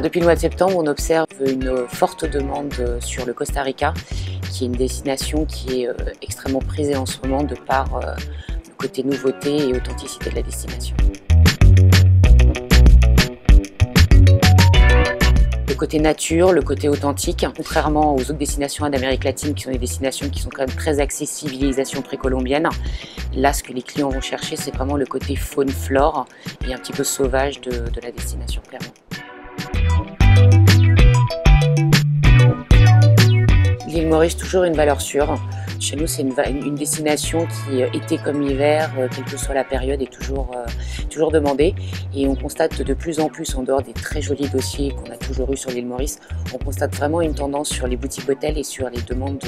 Alors depuis le mois de septembre, on observe une forte demande sur le Costa Rica, qui est une destination qui est extrêmement prisée en ce moment de par le côté nouveauté et authenticité de la destination. Le côté nature, le côté authentique, contrairement aux autres destinations d'Amérique latine qui sont des destinations qui sont quand même très axées civilisation précolombienne. Là, ce que les clients vont chercher, c'est vraiment le côté faune-flore et un petit peu sauvage de la destination, clairement. L'île Maurice, toujours une valeur sûre. Chez nous, c'est une destination qui, été comme hiver, quelle que soit la période, est toujours demandée. Et on constate de plus en plus, en dehors des très jolis dossiers qu'on a toujours eu sur l'île Maurice, on constate vraiment une tendance sur les boutiques hôtels et sur les demandes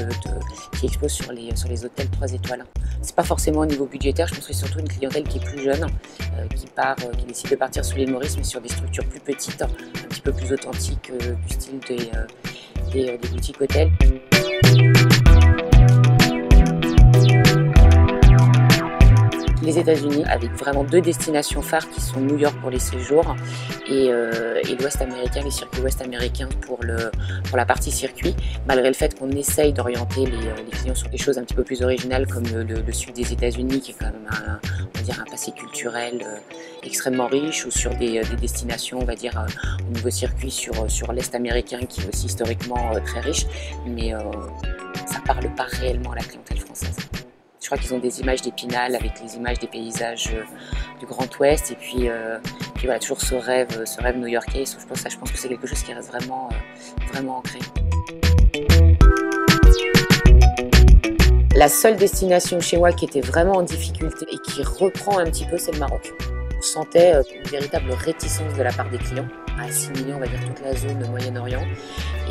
qui explosent sur les hôtels 3 étoiles. C'est pas forcément au niveau budgétaire, je pense que c'est surtout une clientèle qui est plus jeune, qui décide de partir sur l'île Maurice, mais sur des structures plus petites, un petit peu plus authentiques, du style des boutiques hôtels. Les États-Unis, avec vraiment 2 destinations phares qui sont New York pour les séjours et l'Ouest américain, les circuits ouest américains pour la partie circuit, malgré le fait qu'on essaye d'orienter les clients sur des choses un petit peu plus originales comme le sud des États-Unis, qui est quand même un passé culturel extrêmement riche, ou sur des destinations, on va dire, au niveau circuit sur l'Est américain, qui est aussi historiquement très riche, mais ça ne parle pas réellement à la clientèle française. Je crois qu'ils ont des images d'Épinal avec les images des paysages du Grand Ouest, et puis voilà, toujours ce rêve new-yorkais. Je pense que c'est quelque chose qui reste vraiment ancré. La seule destination chez moi qui était vraiment en difficulté et qui reprend un petit peu, c'est le Maroc. On sentait une véritable réticence de la part des clients à assimiler, on va dire, toute la zone Moyen-Orient.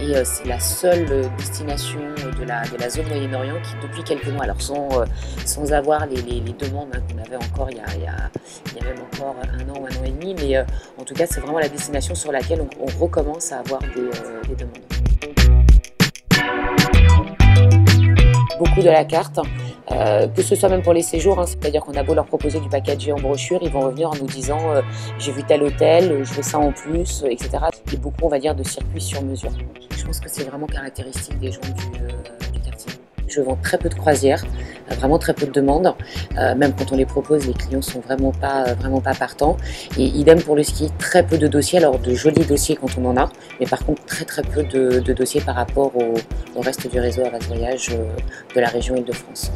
Et c'est la seule destination de la zone Moyen-Orient qui, depuis quelques mois, alors sans avoir les demandes qu'on avait encore il y a même encore 1 an ou 1 an et demi, mais en tout cas, c'est vraiment la destination sur laquelle on recommence à avoir des demandes. Beaucoup de la carte, que ce soit même pour les séjours, c'est-à-dire qu'on a beau leur proposer du packagé en brochure, ils vont revenir en nous disant j'ai vu tel hôtel, je veux ça en plus, etc. Et beaucoup, on va dire, de circuits sur mesure. Je pense que c'est vraiment caractéristique des gens du quartier. Je vends très peu de croisières, vraiment très peu de demandes. Même quand on les propose, les clients sont vraiment pas partants. Et idem pour le ski, très peu de dossiers, alors de jolis dossiers quand on en a, mais par contre très peu de dossiers par rapport au reste du réseau Havas Voyage de la région Île-de-France.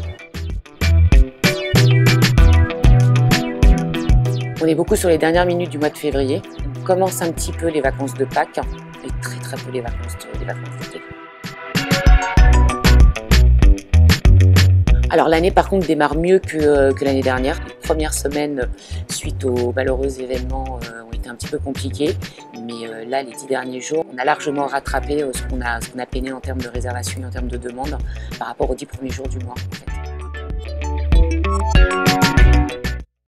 On est beaucoup sur les dernières minutes du mois de février. On commence un petit peu les vacances de Pâques et très peu les vacances d'été. Alors l'année par contre démarre mieux que l'année dernière. Les premières semaines suite aux malheureux événements ont été un petit peu compliquées, mais là les 10 derniers jours, on a largement rattrapé ce qu'on a peiné en termes de réservation et en termes de demande par rapport aux 10 premiers jours du mois. En fait.